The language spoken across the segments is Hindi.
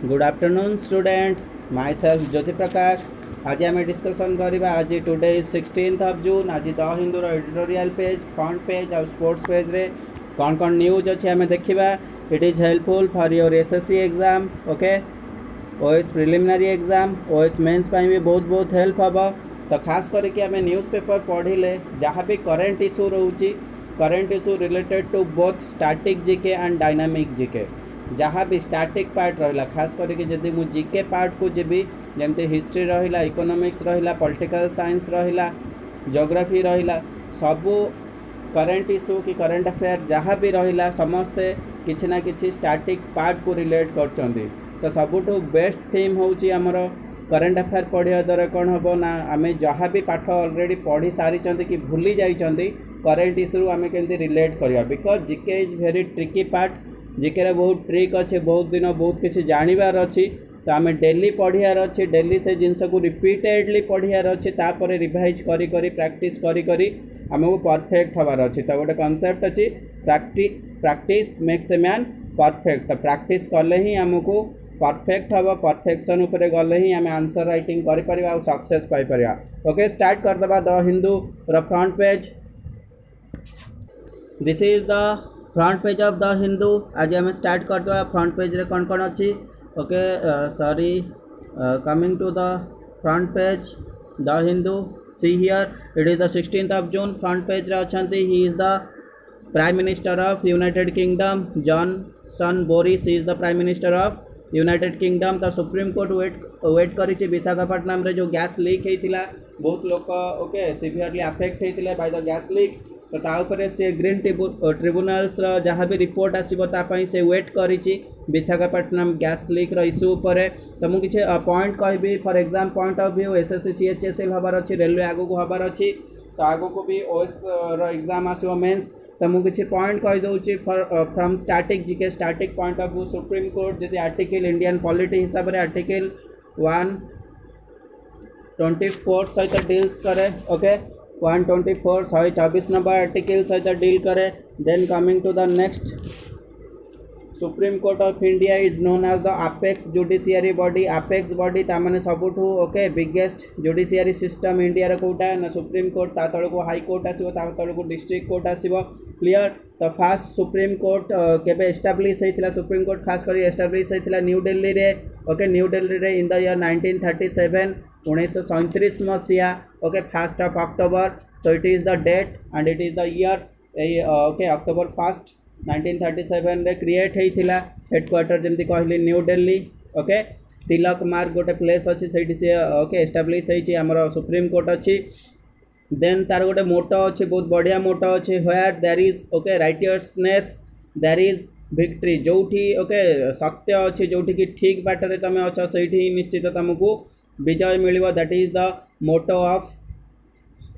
Good afternoon student my self Jyoti Prakash. आज आम डिस्कसन करवा। आज today is 16th of June। आज द हिंदूर एडिटोरियल पेज, फ्रंट पेज और स्पोर्ट्स पेज रे कौन कौन न्यूज अच्छे आम देखा। It is helpful for your SSC exam. Okay, OS preliminary exam, OS mains भी बहुत बहुत हेल्प हम। तो खास करके आम न्यूज़पेपर पढ़िले जहाँ भी करेंट इश्यू रोचे, current issue related to both static GK and dynamic GK, जहाँ भी स्टैटिक पार्ट रहा, खास करके जदि मु जीके पार्ट को जीवी जमती हिस्ट्री रहा, इकोनॉमिक्स रहा, पॉलिटिकल साइंस रहा, ज्योग्राफी रहा, सबू करेंट इश्यू कि करेंट अफेयर जहाँ भी रहा समस्ते किसी ना किसी स्टैटिक पार्ट को रिलेट कर। तो सबुठ बेस्ट थीम हूँ आमर करेंट अफेयर पढ़िया द्वारा कौन हम ना आम जहाँ भी पाठ ऑलरेडी पढ़ी सारी कि भूली जाइंट करेंट इश्यू आम केमती रिलेट करवा। Because GK is very tricky part. GK बहुत ट्रिक अच्छे, बहुत दिन बहुत किसी जानवर अच्छी। तो आम डेली पढ़ियार अच्छे, डेली से जिनस को रिपीटेडली पढ़ियार अच्छे, तापर रिवाइज करी करी प्रैक्टिस करी करी आमको परफेक्ट हबार अच्छी। तो गोटे कॉन्सेप्ट अच्छी, practice makes a man perfect. तो प्रैक्टिस कले ही आमको परफेक्ट हम, परफेक्शन उपरे गले ही आम आंसर राइटिंग करें और सक्सेस पाइपर। ओके, स्टार्ट करदे the Hindu front page. This is the front page of the Hindu. आज आम स्टार्ट करदे फ्रंट पेज रे कौन कौन अच्छी। Okay, sorry, coming to the front page the Hindu. See here it is the 16th of June। Front page रे अछंती he is the prime minister of United Kingdom Johnson Boris is the prime minister of United Kingdom. तो सुप्रीम कोर्ट वेट करी विशाखापट्टनम रे जो गैस लीक होता, बहुत लोग ओके सीवियरली अफेक्ट होते बाय द गैस लीक। तो ताऊपर से ग्रीन ट्रिब्यूनल्स जहाँ भी रिपोर्ट आसपाई से वेट करी विशाखापट्टनम गैस लीक इश्यू पर। तो मुझे किसी पॉइंट कहबी for exam point of view SSC CHSL हबार अच्छी, रेलवे आगू हबार अच्छी, तो आगू को भी ओएस एग्जाम आसो मेंस। तो मुझे किसी पॉइंट कहीदे from static GK, static point of view supreme court जब आर्टिकल इंडियन पॉलिटी हिसाब से आर्टिकल 124 सहित डील्स करे। ओके, 124 124 नंबर आर्टिकल सहित डील करे। Then coming to the next, supreme court of India is known as the apex judiciary body. Apex body ताने सबुठू okay biggest judiciary system India रे कोटा ना सुप्रीम कोर्ट, ता तल को हाई कोर्ट आसीबो, ता तल को डिस्ट्रिक्ट कोर्ट आसीबो। क्लियर। तो फास्ट सुप्रीम कोर्ट केबे एस्टाब्लिश होइतिला, सुप्रीम कोर्ट खास करी एस्टाब्लिश होइतिला न्यू दिल्ली रे। ओके, न्यू दिल्ली रे इन द ईयर 1937 1937 मसीहा। Okay, 1st of October। So it is the date and it is the year. Okay, October 1st 1937 रे क्रिएट होइतिला। हेडक्वार्टर जमती कहली न्यू दिल्ली। ओके, तिलक मार्ग गोटे प्लेस अच्छी से ओके एस्टाब्लिश होइछि हमर सुप्रीम कोर्ट अच्छी। देन तार गोटे मोटो अच्छे, बहुत बढ़िया मोटो अच्छे, where there is okay righteousness there is victory. जोठी ओके सत्य अच्छे, जोठी कि ठीक बाटर तुम अच्छ से निश्चित तुमको विजय मिलिबो। That is the motto of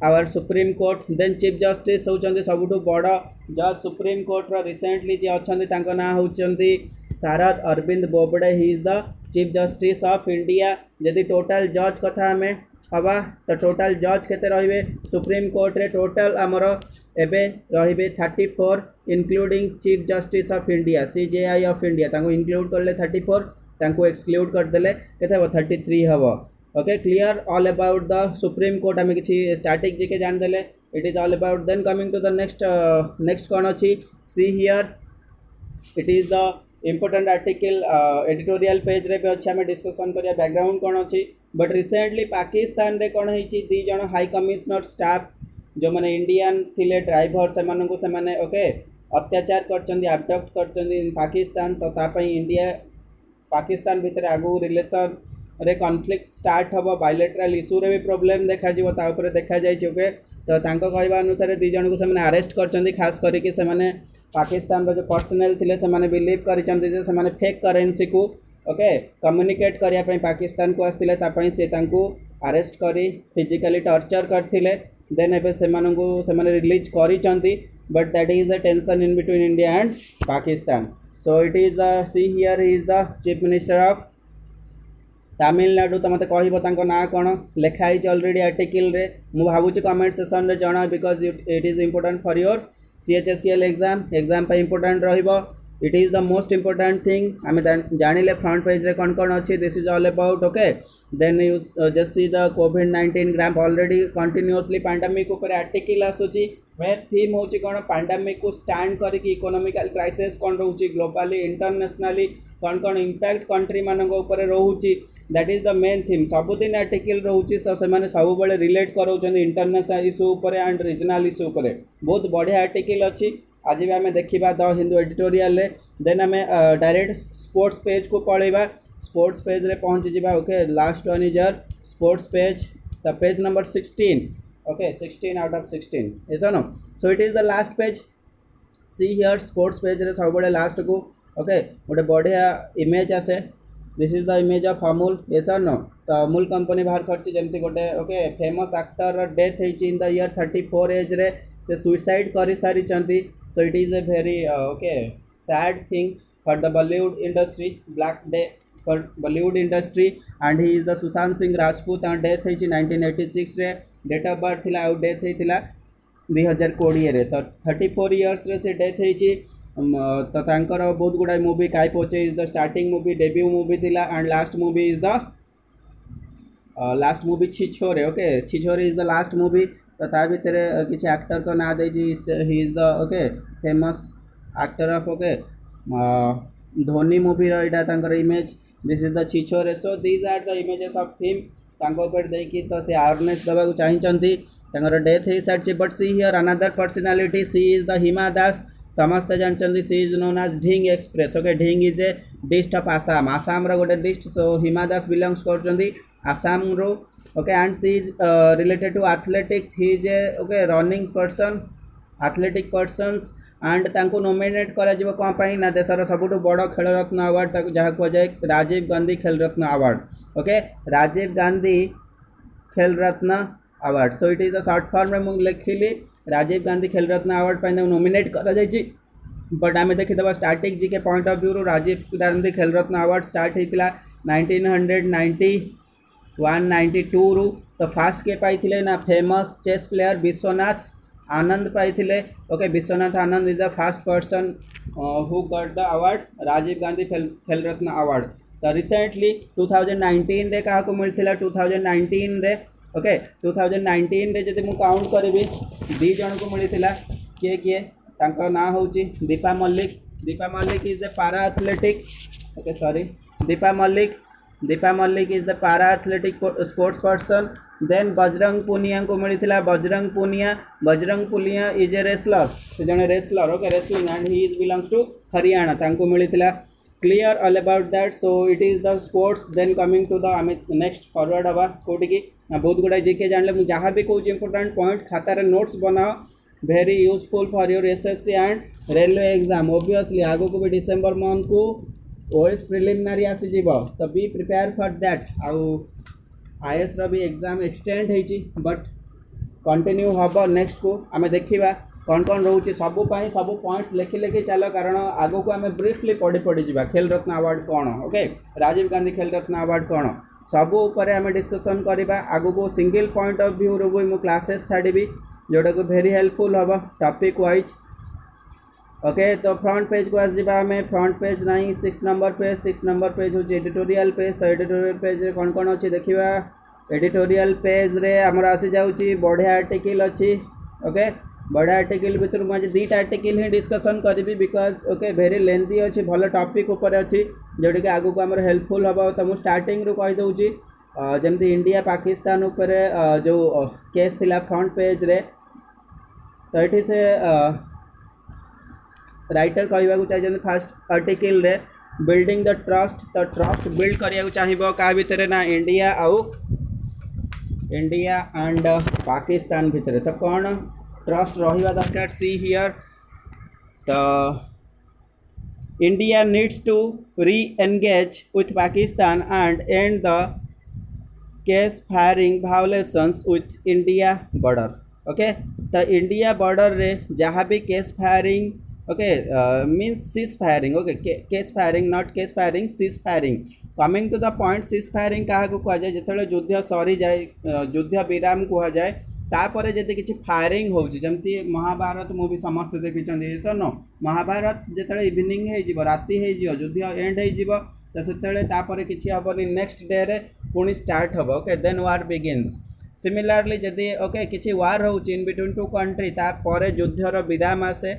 our supreme court. Then chief justice होउचंदी सबुठु बड़ जज सुप्रीम कोर्ट रो रिसेंटली जे अछंदी तांको ना होउचंदी Sharad Arvind Bobde. He is the chief justice of India. यदि टोटल जज कथा हमें हवा तो टोटल जज केते रहिबे सुप्रीम कोर्ट रे, टोटल आमर एबे रहिबे 34 including chief justice of India CJI of India. तांको इंक्लूड करले 34, तांको एक्सक्लूड कर देले केते हबो 33 हबो। Okay, clear all about the Supreme Court. आम किसी स्टैटिक जीके जान देले, it is all about. Then coming to the next कौन अच्छी। See here it is the important article editorial page रे भी अच्छे आम डिस्कसन करिया बैकग्राउंड कौन अच्छी। बट रिसेंटली पाकिस्तान रे कौन होइछि, 2 जन हाई कमिश्नर स्टाफ जो मैंने इंडियन थिले ड्राइवर से ओके अत्याचार करचंदी, अबडक्ट करचंदी पाकिस्तान। तो तापई इंडिया पाकिस्तान भितर आगु रिलेशन रे कॉन्फ्लिक्ट स्टार्ट हम, बायलेटराल इश्यू रे भी प्रॉब्लम देखा जीवो, ता ऊपर देखा जाय। ओके, तो तांको कहबा अनुसार 2 जन को से अरेस्ट करचंदी। खास करके से पाकिस्तान जो पर्सनल थिले से बिलीव करिचंदी जे से फेक करेंसी को ओके कम्युनिकेट करिया पई पाकिस्तान को आस्तिले, तापई से तांको अरेस्ट करी फिजिकली टॉर्चर करथिले। देन एबे से रिलीज करिचंदी। But that is a tension in between India and Pakistan. So it is see here he is the chief minister of Tamil Nadu. तो मत कह ना कौन लिखाई ऑलरेडी आर्टिकल रे, मु भावुची कमेंट सेक्शन रे जना, because it is important for your CHSL exam पे इम्पोर्टेंट रहिबो। It is the most important thing आम जानिले फ्रंट पेज रे कौन कौन अच्छी this is all about okay then you just see the कोविड-19 ग्राफ ऑलरेडी कंटिन्यूअसली पैंडेमिक ऊपर आर्टिकल आसुची मेन थीम होची कौन पैंडेमिक को स्टैंड करके इकोनॉमिकल क्राइसिस कौन रोची ग्लोबली इंटरनेशनली कौन कौन इंपैक्ट कंट्री मानक ऊपर रोची that is the main theme सबुदिन आर्टिकल रोची तो से सब बड़े रिलेट कराउछन इंटरनेशनल इश्यू ऊपर एंड रीजनल इश्यू ऊपर बहुत बढ़िया आर्टिकल अच्छी आज भी आम देखा द हिंदू एडिटोरियल देन आम डायरेक्ट स्पोर्ट्स पेज को पलैबा स्पोर्ट्स पेज रे पहुँची जावा okay last one is your sports page the page number 16 okay 16 out of 16 is no so it is the last page see here sports page रे सब बड़े लास्ट को ओके गोटे बढ़िया इमेज आसे this is the image of Amul yes और नो तो अमूल कंपनी बाहर करछि जेमती गोटे ओके फेमस एक्टर डेथ होइछि इन द ईयर 34 एज रे से सुइसाइड करि सारी चंती so it is a very okay sad thing for the Bollywood industry black day for Bollywood industry and he is the Sushant Singh Rajput and death है 1986 रे डेट ऑफ बर्थ थिला और डेथ होता 2020 रे तो 34 इयर्स रे से डेथ है तो तांकर बहुत गुड़ा मूवी काय पोचे is the starting movie debut movie थिला and last movie is the last movie Chhichhore okay Chhichhore is the last movie तो ता भीतर किसी एक्टर को ना दे he is the okay famous actor of okay Dhoni movie रहा image this is the Chhichhore so these are the images of him तांको ऊपर देखी तो से अवेयरनेस देवाक चाहती डेथ हो sorry but see here another personality she is the Hima Das समस्ते जानते she is known as Dhing express okay Dhing is a dist of Assam Assam गोटे डिस्ट तो हिमा दास बिलोंग्स कर आसाम रो okay and she is related to athletic he is a okay running person athletic persons and तांको नॉमिनेट करा जिवो कौन पाई ना देशर सबुठु बड़ खेल रत्न अवार्ड जहाँ कहुए Rajiv Gandhi Khel Ratna award okay Rajiv Gandhi Khel Ratna award so it is the short form में लिखिली राजीव गांधी खेल रत्न अवार्ड पाई नॉमिनेट करा जायछि बट आम देखीदे starting G K point of view Rajiv Gandhi Khel Ratna award start होता 1992 रु तो फास्ट के पाई ना famous chess player Vishwanath Anand पाई okay Vishwanath Anand is the first person who got the award Rajiv Gandhi Khel Ratna award तो रिसेंटली 2019 रे क्या मिलता 2019 रे ओके 2019 रे जब मुझे काउंट करी दी जन को मिलता किए किए तांका ना हूँ Deepa Malik is the para athletic okay sorry Deepa Malik is the para athletic sports person then Bajrang Punia को मिलता Bajrang Punia is a wrestler से जने wrestler okay wrestling and he is belongs to Haryana तांको मिलता clear all about that so it is the sports then coming to the आम नेक्स्ट फॉरवर्ड हवा कौटी की बहुत गुड़ा जीके जानले मुझे जहाँ भी कहूँ इंपोर्टेंट पॉइंट खातार नोट्स बनाओ very useful for your SSC and railway exam obviously आगो को भी डिसेंबर मंथ को ओएस प्रिलिमिनरी आसीज तो बी प्रिपेयर फॉर दैट आउ आईएएस रो भी एग्जाम एक्सटेंड होती बट कंटिन्यू हम नेक्स्ट को आम देखा कौन कौन रोचे सबू पॉइंट्स लिखि लिखि चल कारण आगो को आम ब्रीफली पढ़ी जा खेल रत्न अवार्ड कौन ओके राजीव गांधी खेल रत्न अवार्ड कौन सबू उपर आम डिस्कसन करवा आगो को सिंगल पॉइंट ऑफ व्यू रो भी क्लासेस छाड़ी जोटा को वेरी हेल्पफुल हम टॉपिक वाइज ओके तो फ्रंट पेज को आस आम फ्रंट पेज ना 6 नंबर पेज हूँ एडिटोरियल पेज तो एडिटोरियल पेज रे कौन कौन अच्छी देखा एडिटोरियल पेज रे आमर आसी जाऊँगी बढ़िया आर्टिकल अच्छी ओके बढ़िया आर्टिकल भितर मुझे दुईटा आर्टिकल ही डिस्कसन करी बिकज ओके वेरी लेंथी अच्छी भल टॉपिक उपर अच्छी जोटा कि आगू को आम हेल्पफुल हम तो मुझे स्टार्टिंग रू कहीदे जमती इंडिया पाकिस्तान उपर जो केस थिला फ्रंट पेज रे तो ये से राइटर कहवाक चाहिए फास्ट आर्टिकल रे बिल्डिंग द ट्रस्ट तो ट्रस्ट बिल्ड करिया चाहिए क्या भितर ना इंडिया एंड पाकिस्तान भितर तो कौन ट्रस्ट रहिबा दरकार सी हियर तो India needs to reengage with Pakistan and and the case firing violations with India border okay तो इंडिया बॉर्डर रे जहाँ भी case firing okay means cease firing okay case firing not case firing cease firing coming to the point cease firing क्या कहुए जो युद्ध सरी जाए युद्ध विराम कहुए तापर जदि किसी फायरिंग हो जमती महाभारत मूवी समस्त देखी सन नो महाभारत जिते इवनिंग हो राति हो युद्ध एंड हो तो से किसी हेनी नेक्स्ट डे रे पुणी स्टार्ट हम ओके देन वार बिगिन्स सिमिलारली जदि ओके किसी वार हो इन बिटवीन टू कंट्री तापर युद्धर विराम आसे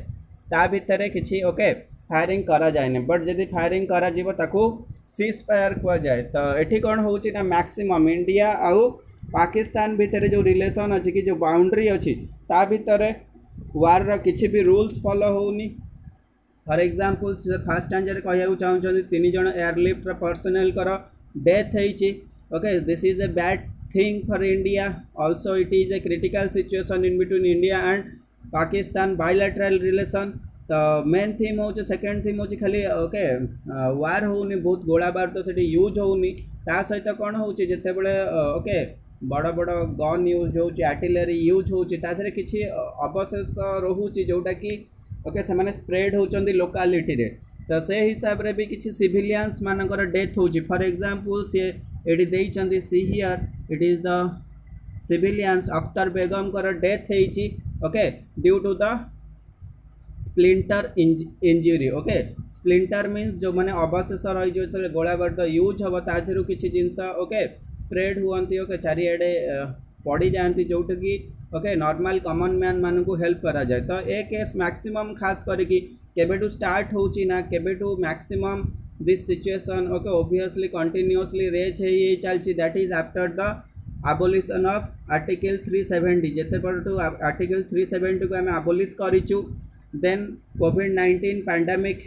ता भितर किसी ओके फायरिंग करा जाए बट जदि फायरिंग करा जीवो ताकू सीज फायर कह जाए तो ये कौन हो मैक्सिमम इंडिया आउ पाकिस्तान भितर जो रिलेशन अच्छी कि जो बाउंड्री अच्छी ता भितर वार किसी भी रूल्स फॉलो होनी फॉर एग्जांपल फर्स्ट स्टांजर कहूँ चाहते 3 जन एयरलिफ्ट पर्सनल कर डेथ होती okay this is a bad thing for India also it is a critical situation in between India and Pakistan bilateral relation तो मेन थीम हो सेकेंड थीम हो खाली ओके वार होनी बहुत गोला बारूद तो से यूज होनी ता सहित कौन हो जिते बड़े ओके बड़ बड़ गन यूज हो आर्टिलरी यूज होती किसी अवशेष रोचे जोटा कि ओके से मैंने स्प्रेड होती लोकालिटी रे तो से हिसाब रे भी किसी सिविलियंस मानकर डेथ हो फॉर एग्जांपल सी एडी देइचंदी see here it is the civilians Akhtar Begum कर डेथ होती okay due to the splinter injury okay splinter means जो मैंने अवशेष रही जो गोला बारूद यूज हम ताधर किसी जिनस ओके स्प्रेड हुआ ओके चारिआडे पड़ जाती जोटा कि ओके नॉर्मल कॉमन मैन मान को हेल्प करा जाए तो ए केस मैक्सिमम खास करके केबेटू स्टार्ट होची ना केबेटू maximum this situation okay obviously continuously rage है चलती that is after the abolition of article 370 जेते परटू आर्टिकल 370 को आम abolish करिचु देन कोविड-19 पैंडेमिक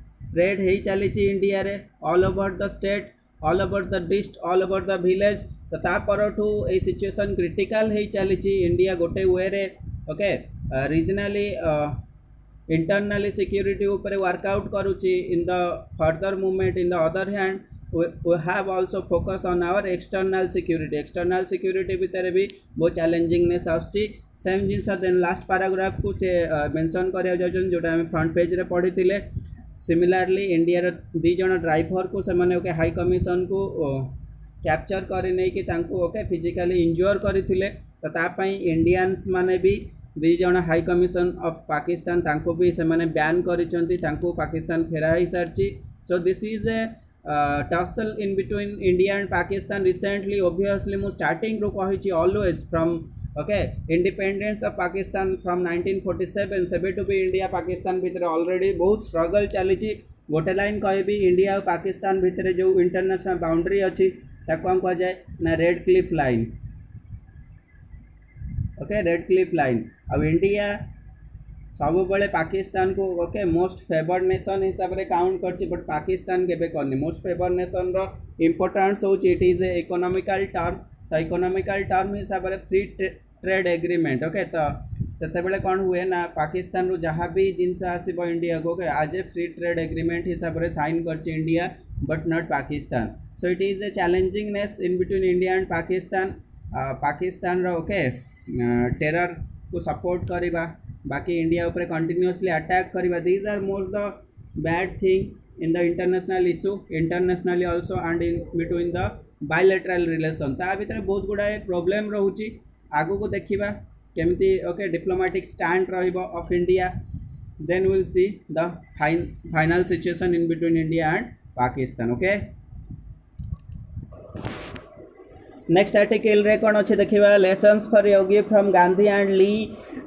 स्प्रेड हो चली इंडिया रे all over the state all over the district all over the village तो तापरठू ये सिचुएशन क्रिटिकल हो चली इंडिया गोटे वे रे ओके रीजनली इंटरनली सिक्योरिटी ऊपर वर्कआउट करुच्ची in the further movement in the other hand we have also focus on our external security भितर भी बहुत चैलेंजिंगनेस आसी सेम जिनस देन लास्ट पैराग्राफ को से मेंशन करिया जाउछन जोटा हम फ्रंट पेज रे पढ़ी थिले सिमिलरली इंडिया रे 2 जन ड्राइवर को से माने ओके हाई कमिशन को कैप्चर करि नै कि तांको ओके फिजिकली इंज्योर करथिले तो ता पई इंडियंस माने भी 2 जन हाई कमिशन ऑफ पाकिस्तान तांको भी से माने बैन करिसंती तांको पाकिस्तान फेरा ही सरची so this is a tussle in between India and Pakistan recently obviously mu starting ro kahichi always from okay independence of Pakistan from 1947 सेबे to भी India Pakistan भितर already बहुत struggle चली गोटे लाइन कहबी इंडिया और पाकिस्तान भितर जो इंटरनेशनल बाउंड्री अच्छी कौन कह जाए ना red Cliff line okay red Cliff line अब इंडिया सब बड़े पाकिस्तान को ओके मोस्ट फेवर्ड नेशन हिसाब से काउंट करछि बट पाकिस्तान केबे करनी मोस्ट फेवर्ड नेशन रो इंपोर्टेंस होछि it is a economical term तो इकोनॉमिकल टर्म हिसाब से फ्री ट्रेड एग्रीमेंट ओके तो सेते बेले कोन हुए ना पाकिस्तान रो जहाँ भी जिनस आसीबो इंडिया को ओके आज ए फ्री ट्रेड एग्रीमेंट हिसाब से साइन करछि India but not Pakistan so it is a challengingness in between India and Pakistan Pakistan रो ओके टेरर को सपोर्ट करबा बाकी इंडिया ऊपर कंटिन्यूअसली अटैक करबा these are most the bad thing in the international issue internationally also and in between the bilateral relation ता भीतर बहुत गुड़ाए प्रॉब्लम रहउची आगु को देखिबा केमती ओके डिप्लोमेटिक स्टैंड रहइबो of India then will see the final situation in between India and Pakistan okay next article रे कौन अच्छे देखा lessons for Yogi from Gandhi and Lee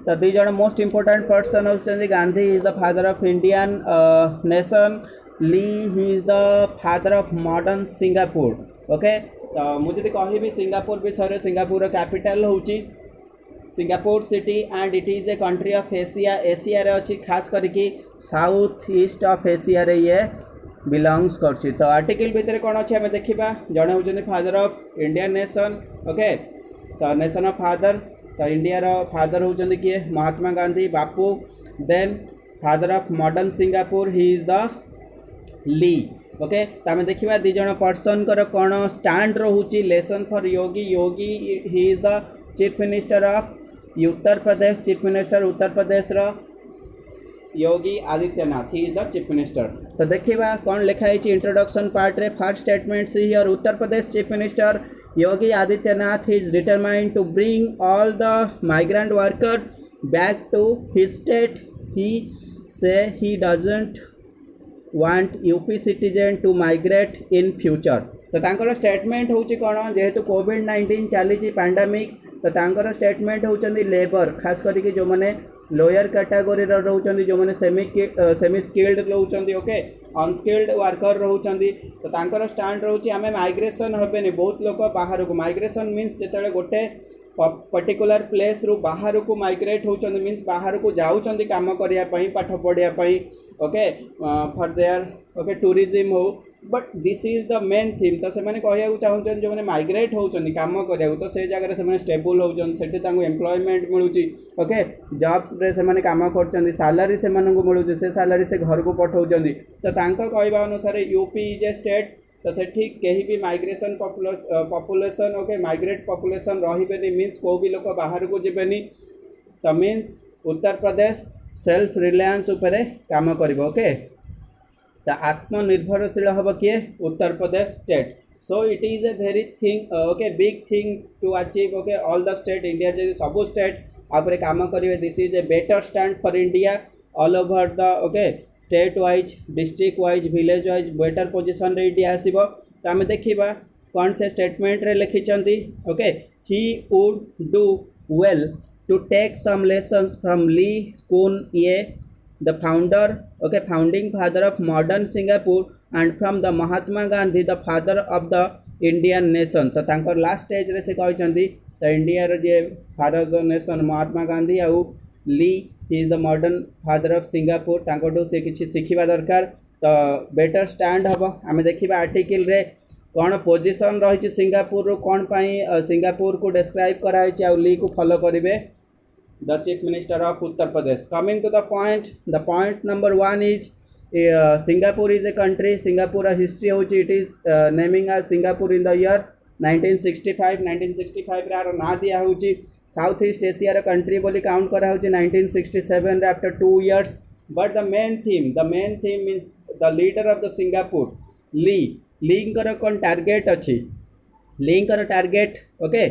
तो 2 जन मोस्ट इंपोर्टेंट पर्सन होती Gandhi is the father of Indian nation Lee he is the father of modern Singapore okay तो मुझे कहबी सिंगापुर विषय सिंगापुर कैपिटल होची Singapore city and it is a country of Asia Asia रे अच्छी खास करके साउथ ईस्ट ऑफ एशिया रे ये बिलोंग्स करछि तो आर्टिकल भितर कौन अच्छे आम देखा जड़े होती father of Indian nation okay तो नेशन ऑफ फादर तो इंडिया रो फादर होती किए Mahatma Gandhi Bapu then father of modern Singapore he is the Lee okay तो आम देखा 2 जन पर्सन कर कौन स्टैंड रोचे lesson for Yogi Yogi he is the chief minister of Uttar Pradesh chief minister Uttar Pradesh रो Yogi Adityanath he is the chief minister तो देखिबा कौन लिखाई इंट्रोडक्शन पार्ट रे first statement see here Uttar Pradesh chief minister Yogi Adityanath is determined to bring all the migrant workers back to his state. He say he doesn't want UP citizen to migrate in future. तो तांकर स्टेटमेंट होची कौन जेहेतु कोविड-19 चली पैंडेमिक तो तांकर स्टेटमेंट होचंदी लेबर खास करके जो मैंने लोअर कैटेगोरी रोचंदी जो मैंने सेमी स्किल्ड रोचंदी ओके अनस्किल्ड वर्कर रोचंदी तो तांकर स्टैंड रोची आमे माइग्रेशन होबेनी बहुत लोक बाहर को माइग्रेशन मीन्स जेतेले गोटे पर्टिकुलर प्लेस रु बाहर को माइग्रेट होचंदी मीन्स बाहर को जाउचंदी काम करिया पई पाठ पढ़िया पई okay for there okay tourism हो but this is the main theme तो से माने कहया चाहूचन जो माने माइग्रेट होचंदी काम करिया तो से जगह से माने स्टेबल होचन सेठी तांको एम्प्लॉयमेंट मिलुची ओके जॉब्स रे से माने काम करचंदी सैलरी से माने को मिलुची से सैलरी से घर को पठौचंदी तो तांको कहबा अनुसार यूपी इज ए स्टेट तो सेठी कहीं भी migration population okay migrate population रहिबेनी मीन्स को भी लोक बाहर को जेबेनी तो means Uttar Pradesh self reliance उपरे काम करिवो ओके तो आत्मनिर्भरशील हम किए Uttar Pradesh state so it is a very thing okay big thing to achieve okay all the state India जब सबू स्टेट आपरे काम करेंगे this is a better stand for India all over the okay state wise district wise village wise better position रे इंडिया आसीबो तो आम देखा कौन से स्टेटमेंट रे लिखिचंती okay he would do well to take some lessons from Lee कुन ये the founder okay founding father of modern Singapore and from the Mahatma Gandhi the father of the Indian nation तो तांकर लास्ट स्टेज रे से कहचंदी तो इंडिया रो जे फादर नेशन महात्मा गांधी आउ Lee he is the modern father of Singapore तांको से किछि सिखिबा दरकार तो बेटर स्टैंड हबो आमे देखिबा आर्टिकल रे कौन पोजीशन रही सिंगापुर रो कौन पाई सिंगापुर को डिस्क्राइब कराई आउ ली को फॉलो करिवे the chief minister of Uttar Pradesh. Coming to the point number 1 is Singapore is a country. Singapore history hochi it is naming as Singapore in the year 1965 रे ना दिया होची साउथ ईस्ट एशिया रे कंट्री बोली काउंट करा होची 1967 रे after 2 years but the main theme means the leader of the Singapore ली कर कोन टारगेट अछि ली कर target okay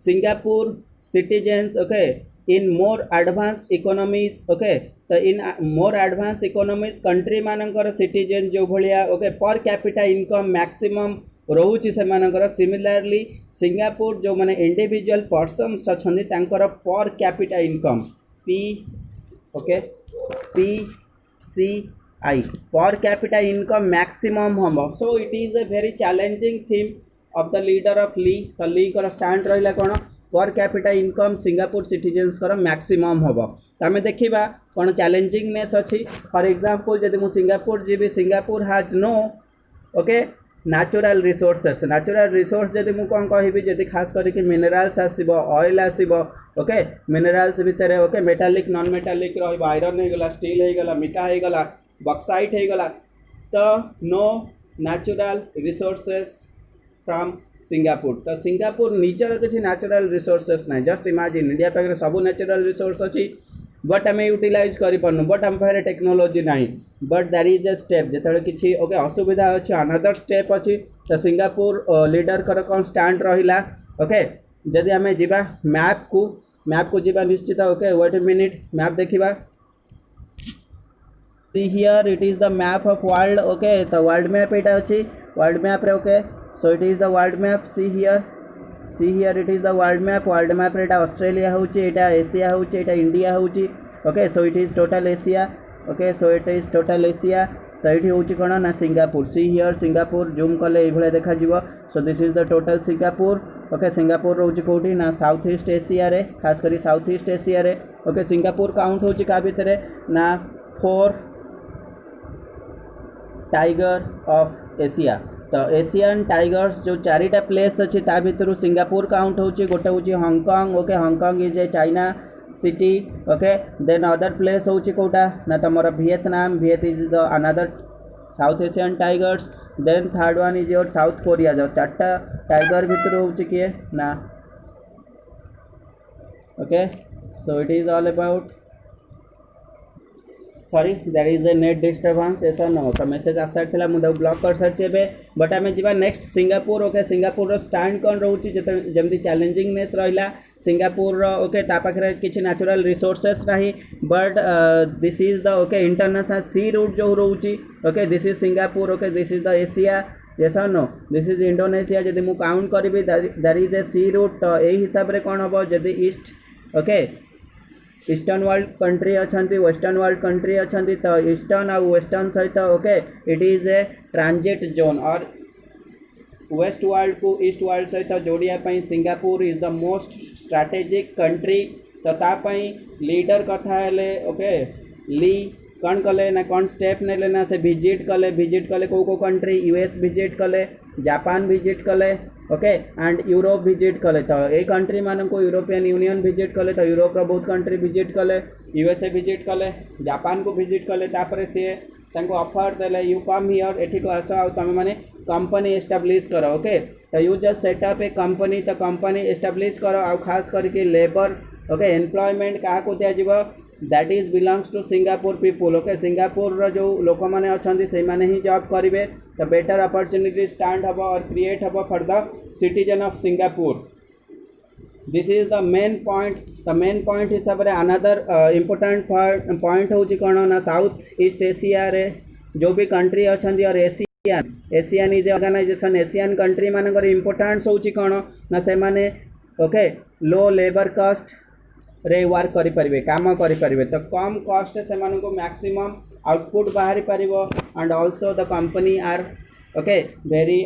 Singapore citizens okay in more advanced economies okay तो in more advanced economies country मानकर citizen जो भलिया okay per capita income maximum रोची से मानकर similarly सिंगापुर जो माने individual persons अछंदी तांकर per capita income p okay PCI per capita income maximum हम so it is a very challenging theme of the leader of ली तो ली कर स्टैंड रहिला कोन per capita income Singapore citizens कर मैक्सिमम हम तो आम देखा कौन चैलेंजिंगनेस अच्छी फॉर एग्जांपल जब मुझे सिंगापुर जीवी Singapore has no okay natural resource जब मुझे कौन कहबी जब खास करके मिनरल्स आसो ऑयल आसो ओके मिनरल्स भितर okay metallic non metallic iron होगला स्टील होगला मिका होगला बक्साइट होगला तो no natural resources from Singapore तो सिंगापुर निजर किसी नेचुरल रिसोर्सेस ना जस्ट इमेजिन इंडिया पाखे सब नेचुरल रिसोर्स अच्छी बट आम यूटिलाइज करूँ बट आम पाखे टेक्नोलोजी ना but that is a step जो किसी ओके असुविधा अच्छी अनदर स्टेप अच्छी तो सिंगापुर लीडर कर कौन स्टैंड रहा ओके जदि आम जा मैप को जा निश्चित okay wait a minute map देखा see here it is the map of world okay तो वर्ल्ड मैप यहाँ अच्छी वर्ल्ड मैप रे okay so it is the world map see here it is the world map रे एटा ऑस्ट्रेलिया होची एटा एशिया होची एटा इंडिया होची okay so it is total Asia okay so it is total Asia तो ये होची कोन ना Singapore see here Singapore zoom कले एभले देखा जीवो so this is the total Singapore okay Singapore रोची कोठी ना साउथ ईस्ट एशिया रे खास करी साउथ ईस्ट एशिया रे ओके सिंगापुर काउंट होची का भितरे ना 4 टाइगर ऑफ एशिया तो एशियन टाइगर्स जो 4टा प्लेस अच्छी ता भितर सिंगापुर काउंट होची गोटे होची Hong Kong okay Hong Kong is a China city okay then other place होची कोटा ना तमर Vietnam is the another South Asian tigers then third one is your South Korea जो 4टा टाइगर भितर होची किए ना okay so it is all about sorry there is a net disturbance ऐसा नो तो मेसेज आसार थिला मु ब्लॉक कर सारी एबे बट आम जा next Singapore okay Singapore stand कौन रोचे जमी चैलेंजिंगनेस रहा सिंगापुर ओके ता पाखे किसी नेचुरल रिसोर्सेस नहीं but this is the okay international sea route जो रोचे okay this is Singapore okay this is the Asia yes or no this is Indonesia जदि मु काउंट करी there is a sea route तो यही हिसाब से कौन हम जदि east okay eastern world country अच्छा वेस्टर्न वर्ल्ड कंट्री अच्छा तो ईस्टर्न और वेस्टर्न सहित okay it is a transit zone और वेस्ट वर्ल्ड को ईस्ट वर्ल्ड सहित जोड़ापी Singapore is the most strategic country तो तापाई लीडर कथा हेले ओके ली कौन कले ना कौन स्टेप नेले ना से विजिट कले को कंट्री यूएस विजिट कले जापान विजिट कले ओके एंड यूरोप विजिट कले तो ये कंट्री मान को यूरोपियन यूनियन विजिट कले तो यूरोप बहुत कंट्री विजिट कले यूएसए विजिट कले जापान को विजिट कले तापर सी ऑफर देले यू कम हियर एठी को आस आ तुम मैंने कंपनी एस्टाब्लिश करो ओके तो you just setup A company तो कंपनी एस्टाब्लिश करो आ खास करके लेबर ओके एम्प्लॉयमेंट क्या को दिया that is belongs to Singapore people okay Singapore जो लोक मैंने अच्छा से मैंने ही जॉब करेंगे तो बेटर अपॉर्चुनिटी स्टार्ट हम और क्रिएट हम for the citizen of Singapore this is the main point हिसाब से अनदर इम्पोर्टेंट पॉइंट हूँ कौन ना साउथ ईस्ट एशिया रे जो भी कंट्री अच्छा और Asian is organisation Asian country मानकर इम्पोर्टेंस हूँ कौन ना से माने ओके लो लेबर कॉस्ट रे वर्क करें काम करें तो कम कॉस्ट से मैक्सिमम आउटपुट बाहरी पार and also the company are okay very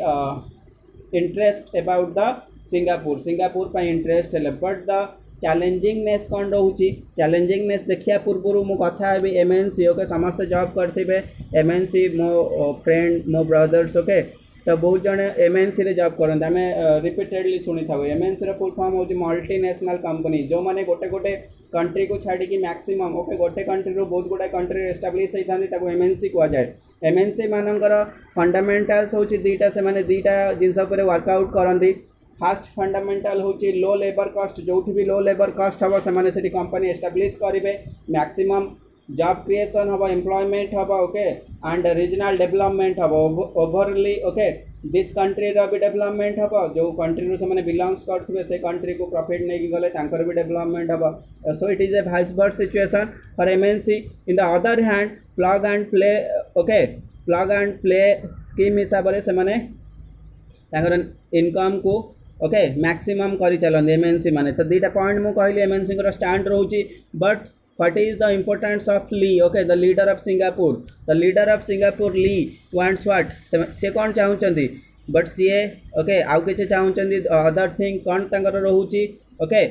interest about the Singapore पर इंटरेस्ट है बट द चैलेंजिंगनेस कौन रोचे चैलेंजिंगनेस देखिया पूर्व मु कथा है एमएनसी ओके समस्त जॉब करते एमएनसी मो फ्रेंड मो ब्रदर्स ओके तो बहुत जन एमएनसी रे जॉब करते आम रिपीटेडली शुणी था एमएनसी फुल फॉर्म हूँ मल्टीनेशनल कंपनी जो मैंने गोटे गोटे कंट्री को छाड़ी मैक्सिमम ओके गोटे कंट्री बहुत गुड़ा कंट्री एस्टाब्लिश होता एमएनसी कहुए एमएनसी मानकर फंडामेंटाल्स हूँ दीटा से दीटा जिनस वर्कआउट करती फास्ट फंडामेंटाल हूँ लो लेबर कॉस्ट जो भी लो लेबर कॉस्ट हम से कंपनी एस्टाब्लिश करेंगे मैक्सिमम जॉब क्रिएशन हम एम्प्लॉयमेंट हम ओके एंड रीजनल डेवलपमेंट हम ओवरली ओके दिस कंट्री भी डेवलपमेंट हम जो कंट्री से बिलोंग्स करते से कंट्री को प्रॉफिट नहीं गले भी डेवलपमेंट हम सो it is A vice versa situation for MNC in the other hand plug and play okay plug and play scheme हिसाब से इनकम को ओके मैक्सिमम कर चलते एमएनसी माने तो दीटा पॉइंट मुझे कहली एमएनसी स्टैंड रोचे but what is the importance of Lee okay the leader of Singapore Lee wants what से कौन चाहते बट सी ओके आउ कि चाहते अदर थिंग कौन तंकर रोचे okay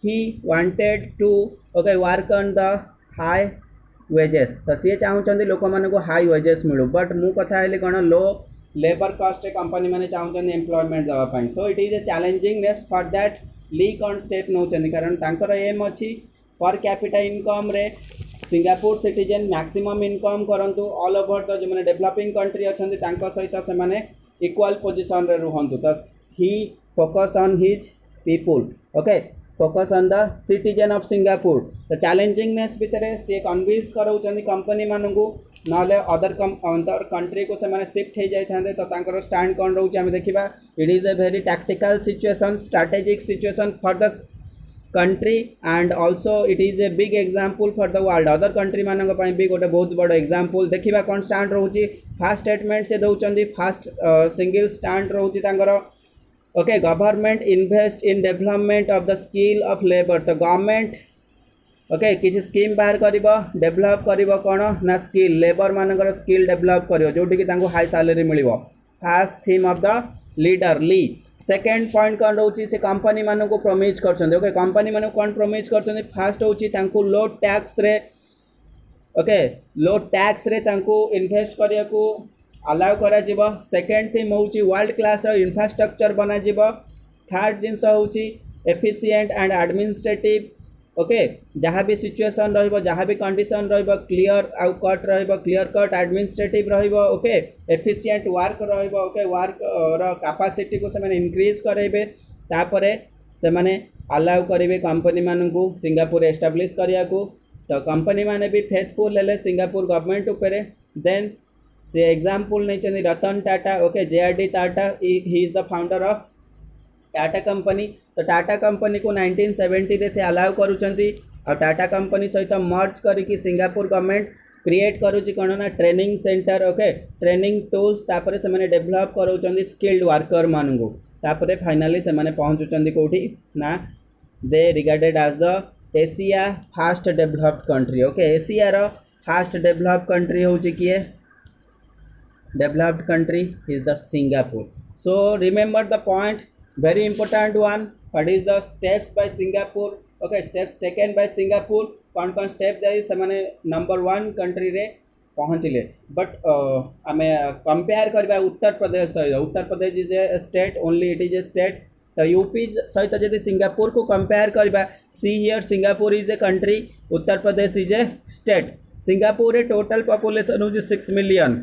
he wanted to okay work on the high wages तो सी चाहते लोक मान हाई वेजेस मिलू बट मु कथा है कौन लो लेबर कॉस्ट कंपनी मैंने चाहते एम्प्लॉयमेंट देवाई so it is a challengingness for that Lee कौन स्टेप नौ कारण तांकर एम अच्छी पर कैपिटा इनकम रे सिंगापुर सिटीजन मैक्सिमम इनकम करंतु ऑल ओवर द जो मैंने डेवलपिंग कंट्री अच्छा सहित से इक्वल पोजिशन रे रुहंतु तो he focus on his people okay focus on the citizen of Singapore तो चैलेंजिंगनेस भितर सी कन्विंस कराउछन कंपनी मानू ना अदर कंट्री को से शिफ्ट हो जाते तो स्टैंड कौन रोचे आम देखा it is a very tactical situation strategic situation for the country and also it is a big example for the world other country मानक भी गोटे बहुत बड़ एग्जाम्पल देखा कौन स्टैंड रोचे फास्ट स्टेटमेंट से दौरान फास्ट सिंगल स्टैंड रोचे okay government invest in development of the skill of labour तो गवर्नमेंट ओके किसी स्कीम बाहर कर डेभलप कर कौन ना स्किल लेबर मानकर स्किल डेभलप कर जोटि हाई सैलरी मिल first theme of the leader Lee second point कौन रोचे से कंपनी मान को प्रमिज कर ओके कंपनी मान कौन प्रमिज कर फास्ट हूँ लो टैक्स रे ओके लो टैक्स रे इन्वेस्ट करने को अलाउ करा सेकेंड थीम हूँ वर्ल्ड क्लास इंफ्रास्ट्रक्चर बना थर्ड जिनस हूँ एफिशिएंट एंड एडमिनिस्ट्रेटिव ओके जहाँ भी सिचुएशन रहा भी कंडीशन क्लियर आउ cut clear cut administrative okay efficient work okay work capacity को से इंक्रीज करेंगे तापर से अलाउ करेंगे कंपनी मान को सिंगापुर एस्टाब्लिश करने को तो कंपनी माने भी फेथफुल हेले सिंगापुर गवर्नमेंट उपरे देन से एग्जांपल नहीं Ratan Tata okay JRD Tata he is the founder of Tata company तो टाटा कंपनी को 1970 रे से अलाउ करूचंती और टाटा कंपनी सहित मर्ज करिकी सिंगापुर गवर्नमेंट क्रिएट करूची कौन ना training centre okay training tools तापरे से माने डेवलप करूचंती स्किल्ड वर्कर मानगु तापरे फाइनली से माने पहुंचुचंती कोठी ना they regarded as the Asia fast developed country okay Asia रो फास्ट डेवलप्ड कंट्री होची किए developed country is the Singapore. So remember the point, very important one. What is the steps by Singapore? Okay, steps taken by Singapore. कौन स्टेप दे से नंबर 1 कंट्री रे पहुँचले बट आम कंपेयर करवा उत्तर प्रदेश सहित Uttar Pradesh is a state only it is a state तो यूपी सहित जब सिंगापुर को कंपेयर करवा see here Singapore is a country Uttar Pradesh is a state Singapore रे टोटल पॉपुलेशन हो 6 million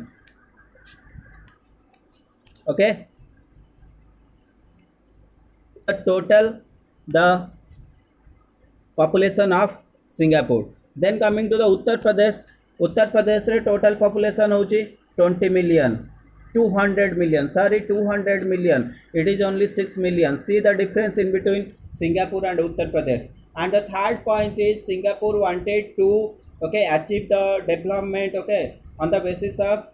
okay the total the population of Singapore then coming to the Uttar Pradesh रे total population होची 20 million 200 million sorry 200 million it is only 6 million see the difference in between Singapore and Uttar Pradesh and the third point is Singapore wanted to okay achieve the development okay on the basis of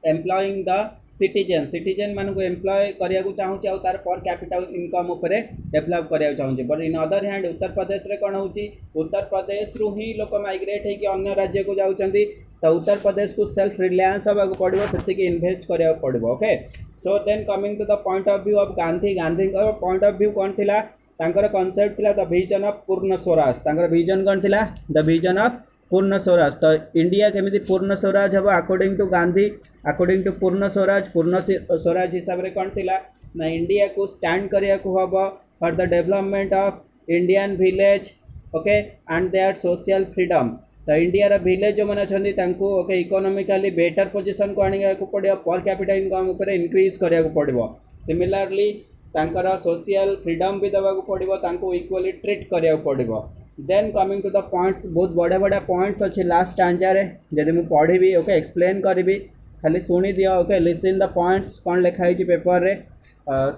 employing the citizen मान को एम्प्लॉय करिया चाहूँगी और तार पर कैपिटल इनकम उपरे डेवलप करिया चाहूँगी but in other hand Uttar Pradesh रे कौन होची उत्तर प्रदेश रु ही लोक माइग्रेट होकर अन्य राज्य को जाऊँगी तो उत्तर प्रदेश को सेल्फ रिलायंस होगा पड़ो से इन्वेस्ट करा पड़ो okay so then coming to the point of view of Gandhi point of view कौन थिला तांकर कॉन्सेप्ट थिला द विजन ऑफ पूर्ण स्वराज तांकर विजन कौन थिला द विजन ऑफ पूर्ण स्वराज तो इंडिया केमिति पूर्ण स्वराज हम according to Gandhi according to Purna Swaraj हिसाब से कौन थिला ना इंडिया को स्टैंड करिया को हम for the development of Indian village okay and their social freedom तो इंडिया रा विलेज जो मैंने अच्छा ओके इकोनॉमिकली बेटर पोजिशन को आने को पड़ो पर कैपिटल इनकम उपर इनक्रीज करा पड़ो सिमिलरली तांकर सोशल फ्रीडम भी देवा पड़ो इक्वली ट्रीट करा पड़ो then coming to the points बहुत बड़ा बड़ा पॉइंट्स अच्छे लास्ट स्टांजार जदि मुझे पढ़ी ओके एक्सप्लेन करी खाली शुणी दियो ओके लिसन द पॉइंट्स कौन लिखाई पेपर रे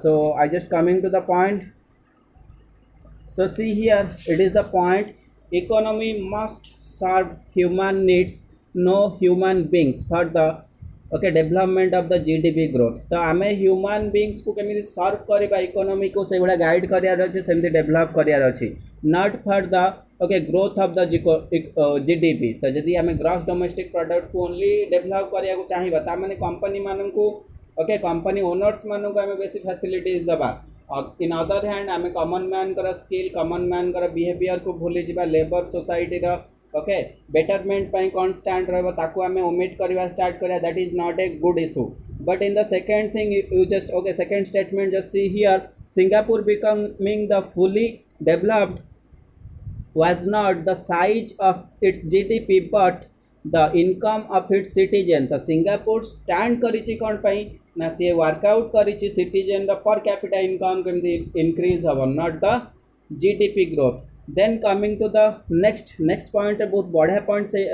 so I just coming to the point so see here it is the point economy must serve human needs no human beings for the okay development of the GDP growth तो आम ह्यूमन बींग्स को केमी सर्व करवा इकोनॉमी को से भाया गाइड करार अच्छे सेमती डेवलप करार अच्छी not for the okay growth of the GDP तो जदि आम ग्रॉस डोमेस्टिक प्रोडक्ट को ओनली डेवलप कराया चाहिए ताने कंपनी मान को ओके कंपनी ओनर्स मान को आम बेसी फैसिलिटीज दबा इन अदर हैंड आम कॉमन मैन कर स्किल कॉमन मैन कर बिहेवियर को भूली जा लेबर सोसाइटी ओके बेटरमेंट कौन स्टैंड रहा आम ओमिट करवा स्टार्ट करा that is not a good issue but in the second thing you just okay second statement just see here Singapore becoming the fully developed was not the size of its GDP but the income of its citizen तो सिंगापुर स्टैंड करिछि कोन पई ना से वर्कआउट करिछि citizen the per capita income केमती इंक्रीज हबो not the GDP growth then coming to the next point बहुत बढ़िया पॉइंट से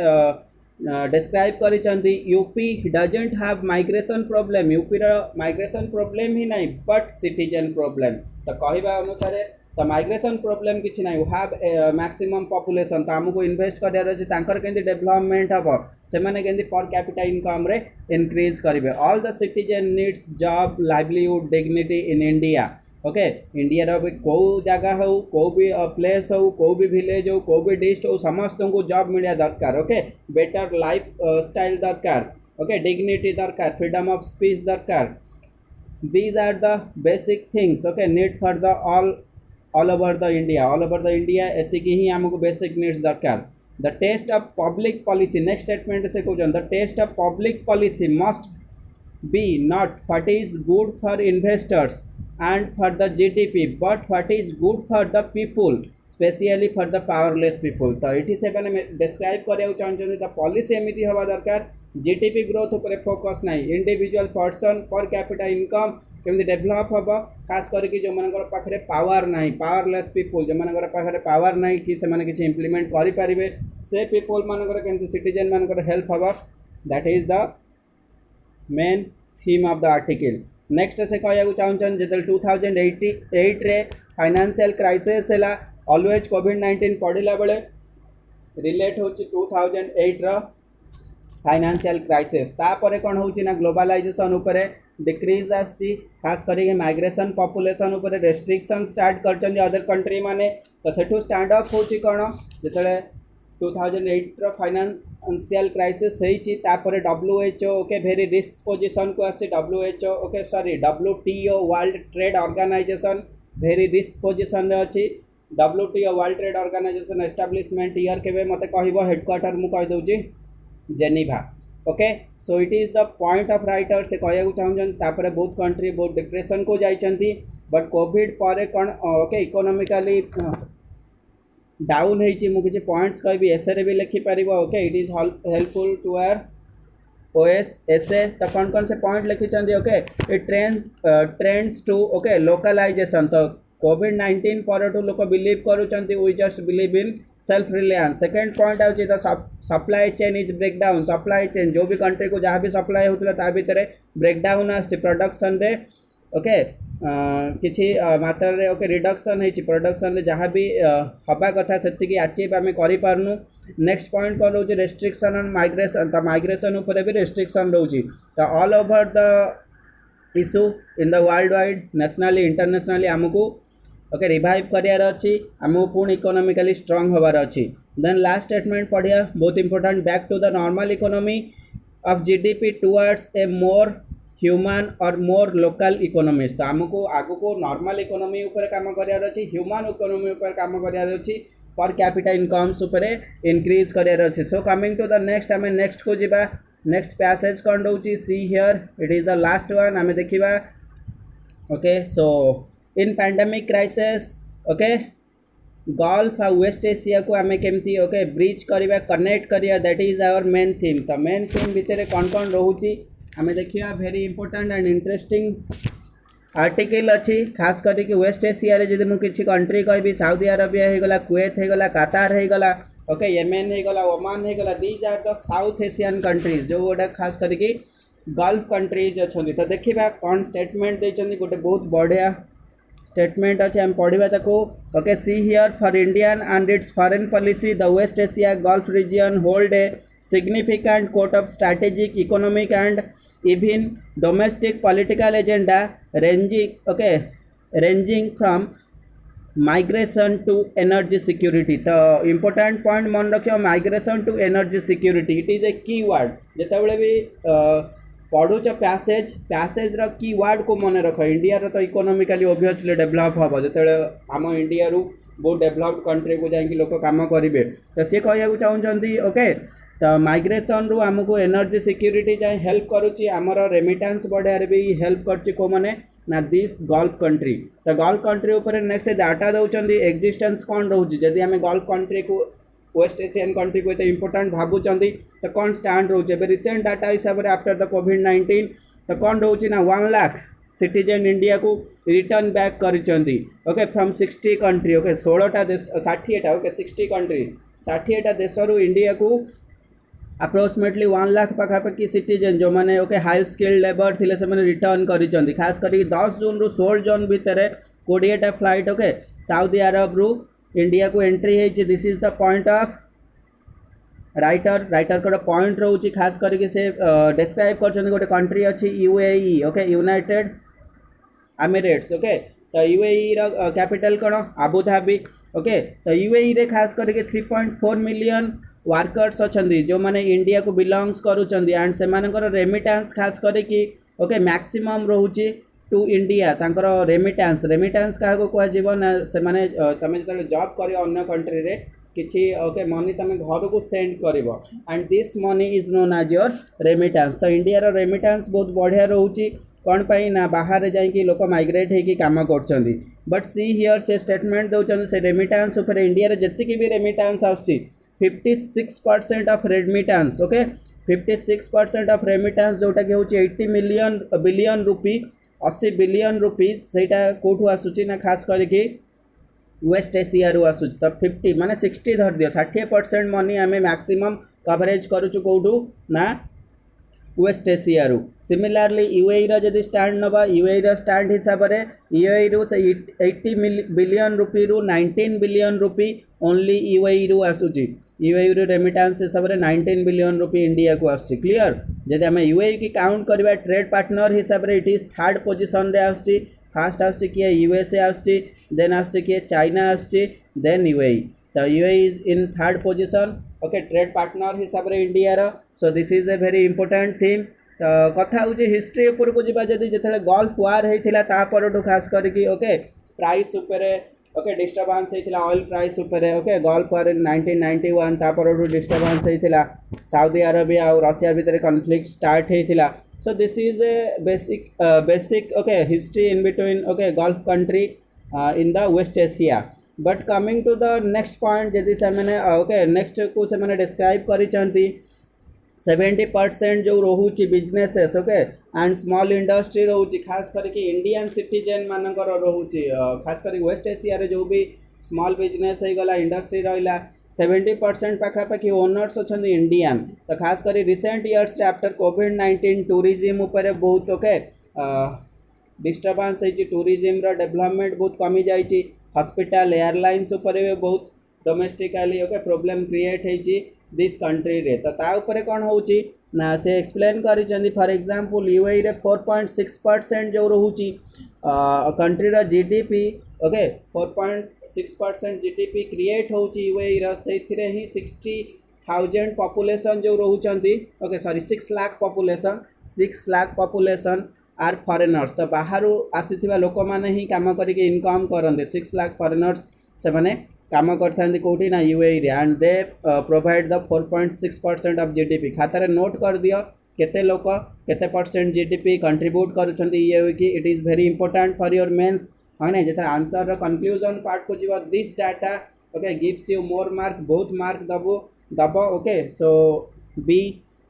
डिस्क्राइब करिसंती UP doesn't have migration problem UP रो माइग्रेशन प्रॉब्लम ही नहीं बट सिटीजन प्रॉब्लम तो कहवा अनुसार तो माइग्रेशन प्रॉब्लम किसी ना हैव मैक्सिमम पॉपुलेशन तो आमको इन्वेस्ट करार अच्छे केमती डेवलपमेंट हम से केमती पर कैपिटा इनकम रे इनक्रीज करेंगे all the citizen needs job livelihood dignity in India okay India रो कौ जगह हो कौ भी प्लेस हो कौ भी विलेज हो कौ भी डिस्ट्रिक्ट हो समस्त को जॉब मिलवा दरकार ओके बेटर लाइफ स्टाइल दरकार ओके डिग्निटी दरकार फ्रीडम ऑफ स्पीच दरकार these are the basic things okay need for the all over the India एतिकी ही आमको बेसिक नीड्स दरकार the test of public policy next statement से कहते the test of public policy must be not what is good for investors and for the GDP but what is good for the people specially for the powerless people तो ये से डिस्क्राइब कराया चाहते द पॉलिसी एमती हवा दरकार जीडीपी ग्रोथ उपर फोकस नहीं इंडिविजुअल पर्सन पर कैपिटा इनकम केमती डेभलप हम खास करके जो मान पाखे पावर ना पावरलेस पीपुल जो मान पाखे पावर ना कि से किसी इम्प्लीमेंट करें से पीपुल मानकर केमती सिटीजन मानकर हेल्प हम that is the main theme of the article. Next से कहूँ चाहूँ जो 2008 रे फाइनेंशियल क्राइसिस है ऑलवेज कोविड-19 पड़ा बेले रिलेट हो 2008 रो फाइनेंशियल क्राइसिस तापर कौन हो ग्लोबलाइजेशन उपरे डिक्रीज आसी खास करके माइग्रेशन पॉपुलेशन उपरे रेस्ट्रिक्शन स्टार्ट कर अदर कंट्री माने तो सेठू स्टैंड अप हो कौन जो 2008 रो फाइनेंशियल क्राइसिस होपर WHO okay very risk position को आसी WHO okay sorry WTO world trade organisation very risk position रे अच्छी WTO world trade organisation establishment year के मत कह हेडक्वार्टर मुझे कहीदे Geneva okay so it is the point of writer से कहूँ चाहूँ बहुत कंट्री बहुत डिप्रेशन को जाइछंती बट कोविड पर कौन ओके इकोनॉमिकली डाउन होती मुझे पॉइंट्स कहि एसे भी लिखिपर okay it is helpful to our OAS essay तो कौन कौन से पॉइंट लिखिं okay it trends to okay localisation तो कोविड-19 पर लोक बिलीव करुँच we just believe in self reliance second point out the supply chain is breakdown supply chain जो भी कंट्री को जहाँ भी सप्लाई होता भितर ब्रेकडाउन आसी प्रोडक्शन रे ओके किसी मात्रा रे ओके रिडक्शन होती प्रोडक्शन रे जहाँ भी हवा कथा से अचीव आम करूँ नेक्स्ट पॉइंट कौन रोचे रेस्ट्रिक्शन एंड माइग्रेशन तो माइग्रेशन उपर भी रेस्ट्रिक्शन रोचे तो all over the issue in the world wide nationally internationally आमको ओके रिवाइव करार अच्छी आमको पुणी इकोनॉमिकली स्ट्रांग होबार अच्छी देन लास्ट स्टेटमेंट पढ़िया बहुत important back to the normal economy of GDP towards a more human और मोर लोकल इकोनॉमीज तो आमको आगु को नॉर्मल इकोनॉमी ऊपर काम करार अच्छी ह्यूमन इकोनॉमी ऊपर काम करार अच्छी पर कैपिटा इनकम्स ऊपर इंक्रीज करार अच्छी so coming to the next आम नेक्स्ट को जीवा नेक्स्ट पैसेज कौन रोचे see here it is the last one आम देखा okay so in pandemic crisis okay Gulf आ वेस्ट एशिया को आम केमती ओके ब्रिज करवा कनेक्ट करिया that is our main theme तो मेन थीम भितर कौन कौन रोचे आम देखा very important and interesting article अच्छी खास करके वेस्ट एशिया रे जदि मुझे कंट्री कहि सऊदी अरेबिया होगला कुवैत होगला कतार होगला ओके येमेन होगला ओमान होगला these are the South Asian countries जो गोटे खास करके गल्फ कंट्रीज अच्छा तो देखा कौन स्टेटमेंट देते गोटे बहुत बढ़िया स्टेटमेंट अच्छे आम पढ़ा ताको okay see here for Indian and its foreign policy the West Asia Gulf region hold a significant quote of strategic economic and even domestic political agenda ranging from migration to energy security तो इंपोर्टेंट पॉइंट मन रखियो migration to energy security it is a key word जिते भी पढ़ुच पैसेज की वर्ड को मन रख इंडिया तो इकोनॉमिकली ओब्वियसली डेभलप हम जो आम इंडिया बहुत डेभलप्ड कंट्री को जाकि लोक कम करेंगे तो सी कहूँ चाहते ओके तो माइग्रेशन रू आमको एनर्जी सिक्योरिटी जाए हेल्प करुच्ची आमर रेमिटेंस बढ़िया भी हेल्प कर मैंने ना दिस गल्फ कंट्री तो गल्फ कंट्री उपर नेक्स्ट डाटा दौरान एक्जिस्टेंस कौन रोचे जदि आम गल्फ कंट्री को वेस्ट एशियन कंट्री को इतना इंपोर्टेंट भावुंट तो कौन स्टैंड रोचे रिसेंट डाटा हिसाब से आफ्टर द कोविड-19 तो कौन रोचे ना 1 लाख सिटीजन इंडिया को रिटर्न बैक करिसेंती ओके फ्रॉम 60 कंट्री ओके 16टा देश 60टा ओके 60 कंट्री 60टा देश रू इंडिया को अप्रोक्सीमेटली 1 लाख पाखापाखि सिटीजन जो मैंने ओके हाई स्किल्ड लेबर थे से रिटर्न करिसेंती खास करके 10 जून रु 16 जून भितर 20टा फ्लाइट ओके सऊदी अरब रु इंडिया को एंट्री है this is the point of writer को पॉइंट रोचे खास करके से डिस्क्राइब कर गोटे कंट्री अच्छी UAE okay United Emirates okay तो UAE रो कैपिटल कौन आबुधाबी ओके तो UAE रे खास करके 3.4 मिलियन वर्कर्स अच्छा जो मैंने इंडिया को बिलोंग्स करुँच एंड से रेमिटेंस खास करके ओके मैक्सिमम रोचे टू इंडिया तांकर रेमिटेंस क्या कह ना से तुम जो जॉब कर अन्य कंट्री रे किसी ओके मनी तुम घर को सेंड कर and this money is known as your remittance तो इंडिया रेमिटेंस बहुत बढ़िया रोचे कौन पाई ना बाहर जाकि लोक माइग्रेट होगी कम कर बट सी हियर से स्टेटमेंट दौरान से रेमिटेंस उपर इंडिया जी भी रेमिटेंस आसी 56% of remittance okay 56% of remittance जोटा कि हूँ 80 बिलियन रुपी 80 बिलियन रुपीज सेटा कोठू आसुची ना खास करके वेस्ट एशिया रु आसुची तो 50 माने 60 धर दियो 60% मनी आमे मैक्सिमम कवरेज करूछु कोठू ना वेस्ट एशिया रु सिमिलरली यूएई रो जदी स्टैंड नबा यूएई रो स्टैंड हिसाब रे यूएई रु से 80 बिलियन रुपी रु 19 बिलियन रुपी ओनली यूएई रु आसुची यूएई रु रेमिटेंस हिसाब रे 19 बिलियन रुपी इंडिया को आसुची क्लियर जदी हमें यूएई की काउंट करबा ट्रेड पार्टनर हिसाब रे इट इज थर्ड पोजीशन रे आसुची फर्स्ट आसुची कि यूएसए आसुची देन आसुची कि चाइना आसुची देन यूएई तो UAE is in third position okay trade partner हिसाब रे इंडिया रो so this is a very important thing तो कथा हूँ हिस्ट्री उपर को जी जिते गल्फ वार होता तापर खास करके ओके प्राइस उपरे ओके डिस्टर्बांस होता ऑयल प्राइस उपरे ओके गल्फ वार 1991 तापर डिस्टर्बांस होता साउदी अरेबिया और रशिया भितर कन्फ्लिक्ट स्टार्ट होता so this is a basic okay history in between okay Gulf country in the West Asia but coming to the next point जदि से मैंने ओके नेक्स्ट को से मैंने डिस्क्राइब करिसेंती 70% जो रोचे businesses okay and small industry रोचे खास करके इंडियन सिटीजन मानकर रोचे खास करके वेस्ट एशिया रे जो भी स्मॉल बिजनेस हो गला इंडस्ट्री रहा 70% पाखापाखि ओनर्स अच्छा इंडियन तो खास कर रिसेंट इयर्स आफ्टर कोविड-19 टूरिज्म उपर बहुत ओके डिस्टर्बांस होती टूरिज्म डेवलपमेंट बहुत कमी जाइए हॉस्पिटल एयरलाइंस उपर भी बहुत डोमेस्टिकली ओके प्रोब्लेम क्रिएट होती दिस कंट्री रे तो ता ऊपर कौन होची ना से एक्सप्लेन करिसेंती फॉर एग्जांपल यूएई रे 4.6% जो रोची कंट्री रा जीडीपी ओके 4.6% जीडीपी क्रिएट होची यूएई रा सेथिरे ही 60,000 पॉपुलेशन जो रोचंती okay sorry 6 lakh population are foreigners तो बाहर आसीथिबा लोक माने ही काम करके इनकम करंते 6 लाख फॉरेनर्स से माने काम करते कौटी ना यूएई रे and they provide the 4.6% of GDP खातार नोट कर दियो केते लोक केते परसेंट जीडीपी कंट्रीब्यूट करूछंती यूएई की it is very important for your mains है जेते आंसर रो कंक्लूजन पार्ट को give this data okay gives you more mark बहुत मार्क दबो okay so be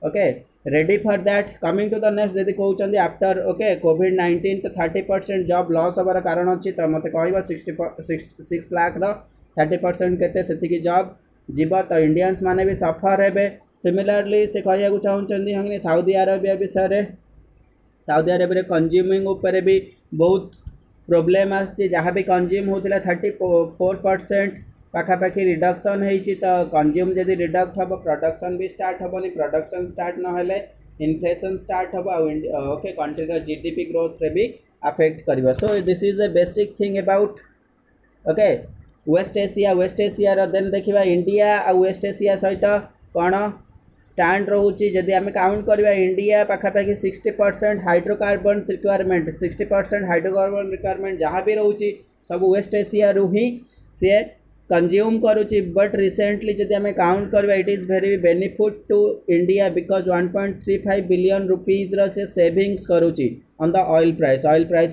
okay ready for that coming to the next जदि कहउछंती आफ्टर ओके कोविड-19 तो 30% जॉब लॉस होबार कारण अछि त मते कहबा 6 लाख रो 30% केते सेतिकी जॉब जीव तो इंडियंस माने भी सफर हेबे सिमिलरली से कहया चाहूँगी हम साउदी अरेबिया विषय साउदी अरेबिया कंज्यूमिंग उपर भी बहुत प्रोब्लेम आछि जहाँ भी कंज्यूम होता 34% पाखापाखि रिडक्शन होती तो कंज्यूम जदि रिडक्ट हम प्रोडक्शन भी स्टार्ट हेनी प्रोडक्शन स्टार्ट ना इन्फ्लेशन स्टार्ट हम ओके कंट्री जीडीपी ग्रोथ रे भी अफेक्ट कर so this is a basic thing about okay West Asia then देखा इंडिया आ वेस्ट एशिया सहित कौन स्टैंड रोचे जदि आम काउंट करवा इंडिया पाखापाखि 60% हाइड्रोकार्बन रिक्वायरमेंट 60% हाइड्रोकार्बन रिक्वायरमेंट जहाँ भी रोचे सब वेस्ट एशिया रु ही सी कंज्यूम करुच्ची बट रिसेंटली जदि आम काउंट करवा it is very benefit to India because 1.35 billion rupees से सेविंग्स करुच्ची ऑन द ऑयल प्राइस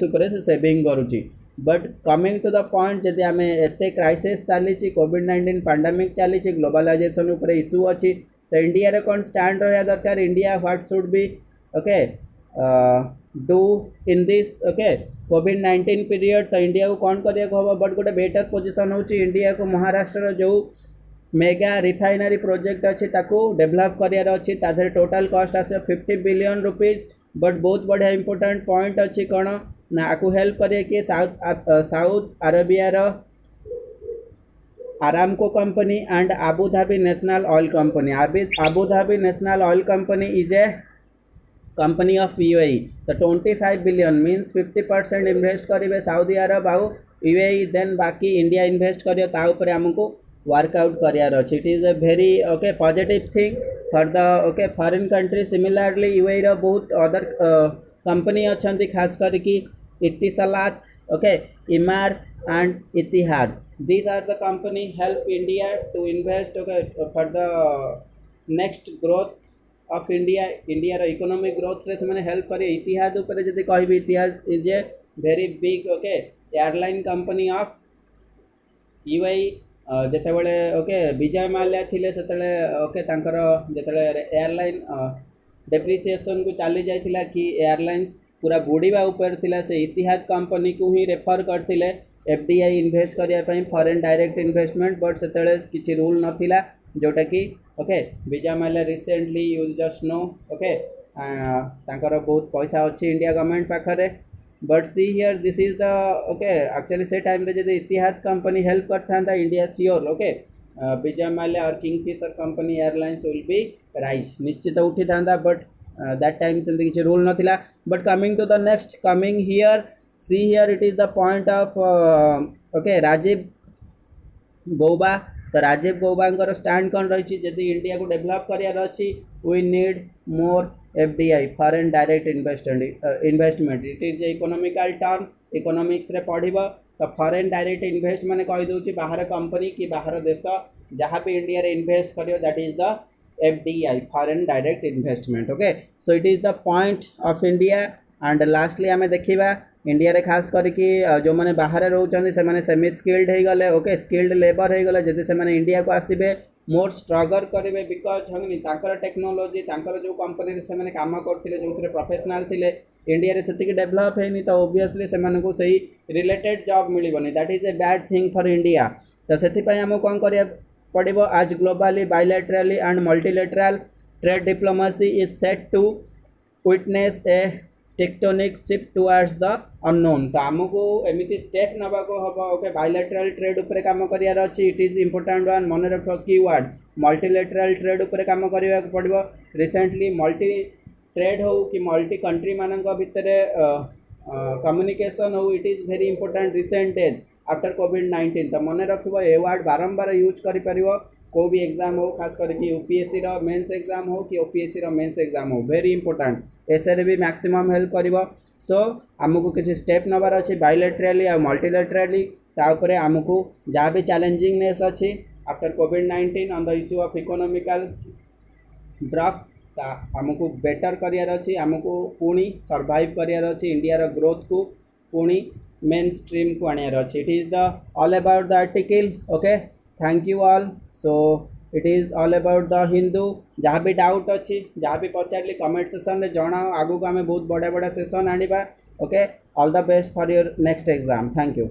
उपर से सेविंग करुच्ची but coming to the point जदि आम एत क्राइसिस चली कोविड-19 पैंडेमिक चली ग्लोबलाइजेशन उपर इश्यू अच्छी तो इंडिया रे कौन स्टैंड रहा दरकार India what should be okay do in this okay कोविड-19 पीरियड तो इंडिया को कौन करिया हम बट गोटे बेटर पोजीशन होची इंडिया को महाराष्ट्र जो मेगा रिफाइनरी प्रोजेक्ट अच्छी डेभलप करार अच्छी ताधर टोटाल कॉस्ट आस 50 बिलियन रुपीज बट बहुत बढ़िया इंपोर्टेंट पॉइंट अच्छी कौन ना आपको हेल्प करे कि साउथ अरेबिया रो Aramco company and Abu Dhabi National Oil Company Abu Dhabi National Oil Company is a company of UAE तो 25 बिलियन मीन्स 50% इन्वेस्ट करेंगे साउदी अरब आउ यूएई देन बाकी इंडिया इन्वेस्ट कर आमको वर्कआउट करार अच्छे it is a very okay positive thing for the okay foreign country similarly UAE रो बहुत अदर कंपनी अच्छा खास करके Etisalat okay Emaar and Etihad these are the company help India to invest okay for the next growth of India रो economic growth रे से हेल्प करे इतिहाद ऊपर जदि कहबी Etihad is a very big okay airline company of UAE जिते बड़े ओके विजय माल्या थिले सेतले ओके तांकर जिते एयरलाइन डेप्रिसिएशन को चली जाइथिला कि एयरलाइंस पूरा बुड़ीबा ऊपर थिला से इतिहाद कंपनी को ही रेफर करथिले एफडीआई इन्वेस्ट करिया पई फॉरेन डायरेक्ट इन्वेस्टमेंट बट सेतेले किछि रूल नथिला जोटा कि okay Vijay Mallya recently you just know okay तांकर बहुत पैसा अच्छी इंडिया गवर्नमेंट पाखरे but see here this is the okay actually से टाइम रे जदि इतिहाद कंपनी हेल्प करथा India sure okay Vijay Mallya और Kingfisher company airlines will be rise निश्चित उठी था बट दैट टाइम से किसी रूल नथिला but coming to the next coming here see here it is the point of okay Rajiv Gauba तो राजीव गौबा स्टैंड कौन रही जदि इंडिया को डेवलप करार अच्छी we need more FDI foreign direct investment it is economical term economics रे पढ़िबो तो फॉरेन डायरेक्ट इन्वेस्ट मैंने कहीदे बाहर कंपनी कि बाहर देश जहाँ भी इंडिया रे इन्वेस्ट करियो that is the FDI foreign direct investment okay so it is the point of India and lastly आम देखा इंडिया रे खास करके जो मैंने बाहर रोचंदी से माने सेमी स्किल्ड हो गले ओके स्किल्ड लेबर हो गले जदि से माने इंडिया को आसीबे मोर स्ट्रगल करेंगे बिकज हंगनी तांकर टेक्नोलोजी तांकर जो कंपनी से माने काम करथिले जो प्रोफेशनल थिले इंडिया रे सेतिक डेवलप हैनी तो ऑब्वियसली से माने को सही रिलेटेड जॉब मिलबनी that is a bad thing for India तो सेति पई हम कोन करिया पड़िबो आज globally bilaterally and multilateral trade diplomacy is set to witness a tectonic shift towards the unknown तो आमको एमती स्टेप नवा को हम ओके बायलैटरल ट्रेड उपरे काम करियार अछि इट इज इंपोर्टेंट वन मन रख कीवर्ड मल्टीलैटरल ट्रेड उपरे काम करिया पड़िबो रिसेंटली मल्टी ट्रेड हो कि मल्टी कंट्री मानक भितर कम्युनिकेशन हो it is very important recent age after कोविड-19 तो मन रखिबो ए वर्ड बारंबार यूज करि परिबो को भी एग्जाम हो खास करके यूपीएससी रो मेंस एग्जाम हो कि ओपीएससी रो मेंस एग्जाम हो वेरी इंपोर्टेंट एसरे भी मैक्सिमम हेल्प करिवो सो आमको किसी स्टेप नबार अच्छी बायलैटरली और मल्टीलैटरली ताऊपर आमको जहाँ भी चैलेंजिंगनेस अच्छी after covid on the issue of economical drop आमको बेटर करियार अच्छी आमको पुणी सर्वाइव करियार अच्छी इंडिया रो ग्रोथ को पुणी मेन स्ट्रीम को आनियार अच्छी it is the all about the article okay thank you all so it is all about the Hindu जहाँ भी डाउट अच्छी जहाँ भी पचारे कमेंट सेक्शन में जनाओ आगू को आम बहुत बड़ा बड़ा सेशन आनिबा okay all the best for your next exam thank you.